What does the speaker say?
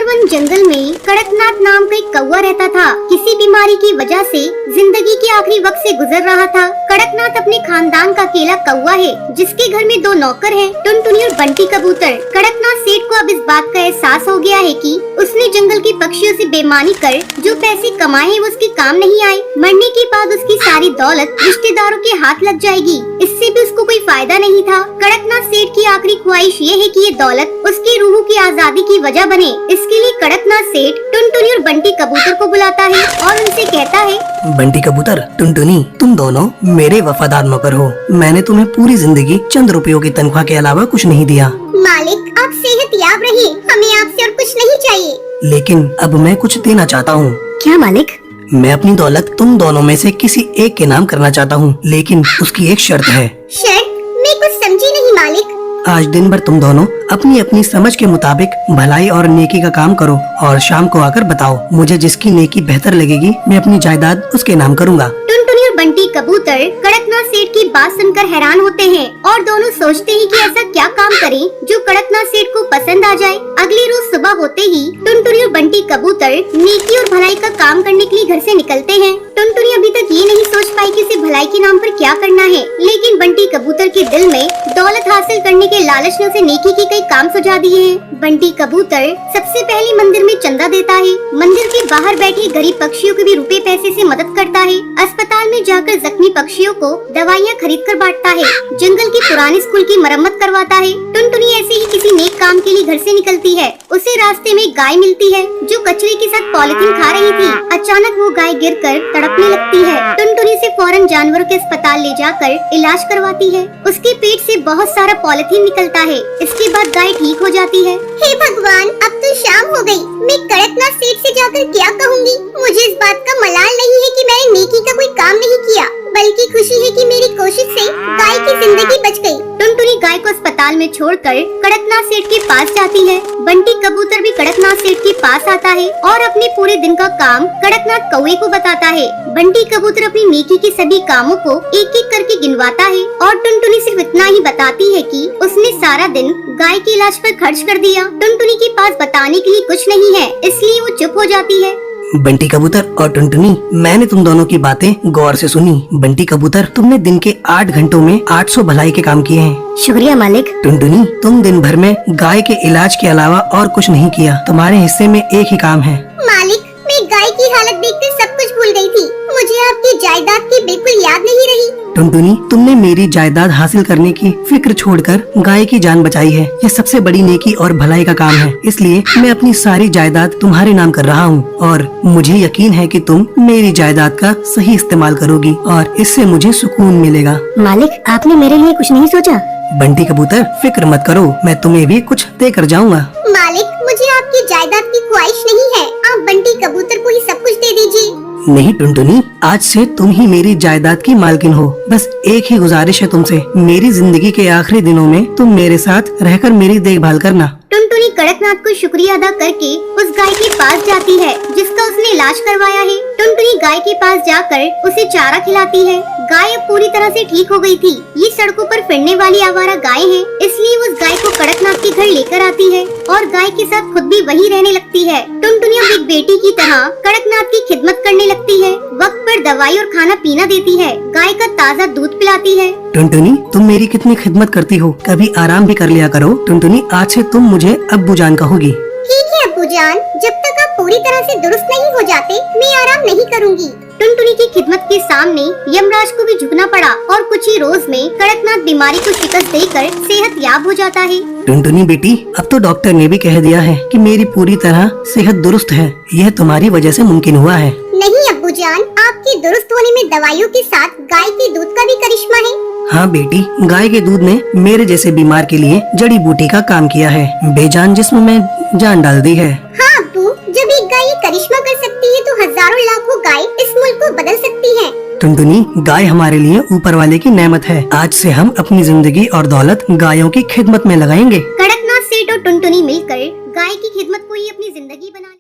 One जंगल में कड़कनाथ नाम का एक कौवा रहता था। किसी बीमारी की वजह से जिंदगी के आखिरी वक्त से गुजर रहा था। कड़कनाथ अपने खानदान का अकेला कौवा है, जिसके घर में 2 नौकर हैं, टुनटुनी और बंटी कबूतर। कड़कनाथ सेठ को अब इस बात का एहसास हो गया है कि उसने जंगल के पक्षियों से बेईमानी कर जो पैसे कमाए हैं वो उसके काम नहीं आए। मरने के बाद उसकी सारी दौलत रिश्तेदारों के हाथ लग जाएगी, इससे भी उसको कोई फायदा नहीं था। कड़कनाथ सेठ की आखिरी ख्वाहिश ये है कि ये दौलत उसकी रूह की आजादी की वजह बने। इसके लिए कड़कनाथ सेठ टुनटुनी और बंटी कबूतर को बुलाता है और उनसे कहता है, बंटी कबूतर, टुनटुनी, तुम दोनों मेरे वफादार नौकर हो। मैंने तुम्हें पूरी जिंदगी चंद रुपयों की तनख्वाह के अलावा कुछ नहीं दिया। मालिक, आप सेहतयाब रहिए, हमें आपसे और कुछ नहीं चाहिए। लेकिन अब मैं कुछ देना चाहता हूँ। क्या मालिक? मैं अपनी दौलत तुम दोनों में से किसी एक के नाम करना चाहता हूँ, लेकिन उसकी एक शर्त है। शर्त? मैं कुछ समझी नहीं मालिक। आज दिन भर तुम दोनों अपनी अपनी समझ के मुताबिक भलाई और नेकी का काम करो और शाम को आकर बताओ। मुझे जिसकी नेकी बेहतर लगेगी मैं अपनी जायदाद उसके नाम करूँगा। टुनटुनी और बंटी कबूतर कड़कनाथ सेठ की बात सुनकर हैरान होते हैं और दोनों सोचते हैं कि ऐसा क्या काम करें जो कड़कनाथ सेठ को पसंद आ जाए। अगली रोज सुबह होते ही टुनटुनी और बंटी कबूतर नेकी और भलाई का काम करने के लिए घर से निकलते हैं। टुनटुनी अभी तक ये नहीं सोच पाई कि उसे भलाई के नाम पर क्या करना है, लेकिन बंटी कबूतर के दिल में दौलत हासिल करने के लालच ने उसे नेकी के कई काम सुझा दिए हैं। बंटी कबूतर सबसे पहले मंदिर में चंदा देता है, मंदिर के बाहर बैठे गरीब पक्षियों को भी रुपए पैसे से मदद करता है, अस्पताल में जाकर जख्मी पक्षियों को दवाइयाँ खरीद कर बांटता है, जंगल के पुराने स्कूल की मरम्मत करवाता है। टुनटुनी ऐसे ही किसी नेक काम के लिए घर से निकलती है। उसे रास्ते में गाय मिलती है जो कचरे के साथ पॉलिथीन खा रही थी। अचानक वो गाय गिरकर तड़पने लगती है। टुनटुनी से फौरन जानवरों के अस्पताल ले जाकर इलाज करवाती है। उसके पेट से बहुत सारा पॉलिथीन निकलता है। इसके बाद गाय ठीक हो जाती है। हे भगवान, अब तो शाम हो गई। मैं कड़कनाथ सेठ से जाकर क्या कहूँगी? मुझे इस बात का मलाल नहीं है कि मैंने नेकी का कोई काम नहीं किया, बल्कि खुशी है कि मेरी कोशिश से गाय की जिंदगी बच गई। टुनटुनी गाय को अस्पताल में छोड़कर कड़कनाथ सेठ के पास जाती है। बंटी कबूतर भी कड़कनाथ सेठ के पास आता है और अपने पूरे दिन का काम कड़कनाथ कौवे को बताता है। बंटी कबूतर अपनी नेकी के सभी कामों को एक एक करके गिनवाता है और टुनटुनी सिर्फ इतना ही बताती है कि उसने सारा दिन गाय के इलाज पर खर्च कर दिया। टुनटुनी के पास बताने के लिए कुछ नहीं है, इसलिए वो चुप हो जाती है। बंटी कबूतर और टुनटुनी, मैंने तुम दोनों की बातें गौर से सुनी। बंटी कबूतर, तुमने दिन के 8 घंटों में 800 भलाई के काम किए हैं। शुक्रिया मालिक। टुनटुनी, तुम दिन भर में गाय के इलाज के अलावा और कुछ नहीं किया। तुम्हारे हिस्से में एक ही काम है। मालिक, मैं गाय की हालत देखकर सब कुछ भूल गई थी। मुझे आपकी जायदाद की बिल्कुल याद नहीं रही। टुनटुनी, तुमने मेरी जायदाद हासिल करने की फिक्र छोड़कर गाय की जान बचाई है। यह सबसे बड़ी नेकी और भलाई का काम है, इसलिए मैं अपनी सारी जायदाद तुम्हारे नाम कर रहा हूँ और मुझे यकीन है कि तुम मेरी जायदाद का सही इस्तेमाल करोगी और इससे मुझे सुकून मिलेगा। मालिक, आपने मेरे लिए कुछ नहीं सोचा? बंटी कबूतर, फिक्र मत करो, मैं तुम्हें भी कुछ दे कर जाऊँगा। मालिक, मुझे आपकी जायदाद की ख्वाहिश नहीं है, आप बंटी कबूतर को ही सब कुछ दे दीजिए। नहीं टुनटुनी, आज से तुम ही मेरी जायदाद की मालकिन हो। बस एक ही गुजारिश है तुमसे, मेरी जिंदगी के आखिरी दिनों में तुम मेरे साथ रहकर मेरी देखभाल करना। टुनटुनी कड़कनाथ को शुक्रिया अदा करके उस गाय के पास जाती है जिसका उसने इलाज करवाया है। टुनटुनी गाय के पास जाकर उसे चारा खिलाती है। गाय अब पूरी तरह से ठीक हो गई थी। ये सड़कों पर फिरने वाली आवारा गाय है, इसलिए उस गाय को कड़कनाथ के घर लेकर आती है और गाय के साथ खुद भी वही रहने लगती है। टुनटुनी अब एक बेटी की तरह कड़कनाथ की खिदमत करने लगती है। वक्त पर दवाई और खाना पीना देती है, गाय का ताज़ा दूध पिलाती है। टुनटुनी, तुम मेरी कितनी खिदमत करती हो, कभी आराम भी कर लिया करो। टुनटुनी, आज से तुम मुझे अब्बू जान कहोगी। ठीक है अब्बू जान, जब तक आप पूरी तरह से दुरुस्त नहीं हो जाते मैं आराम नहीं करूँगी। टुनटुनी की खिदमत के सामने यमराज को भी झुकना पड़ा और कुछ ही रोज में कड़कनाथ बीमारी को शिकस्त देकर सेहतयाब हो जाता है। टुनटुनी बेटी, अब तो डॉक्टर ने भी कह दिया है कि मेरी पूरी तरह सेहत दुरुस्त है। यह तुम्हारी वजह से मुमकिन हुआ है। नहीं अब्बू जान, आपके दुरुस्त होने में दवाइयों के साथ गाय के दूध का भी करिश्मा है। हाँ बेटी, गाय के दूध ने मेरे जैसे बीमार के लिए जड़ी बूटी का काम किया है, बेजान जिस्म में जान डाल दी है। हाँ अब्बू, जब एक गाय ये करिश्मा कर सकती है तो हजारों लाखों गाय इस मुल्क को बदल सकती है। टुनटुनी, गाय हमारे लिए ऊपर वाले की नेमत है। आज से हम अपनी जिंदगी और दौलत गायों की खिदमत में लगाएंगे। कड़कनाथ सेठ और टुनटुनी मिलकर गाय की खिदमत को ही अपनी जिंदगी बना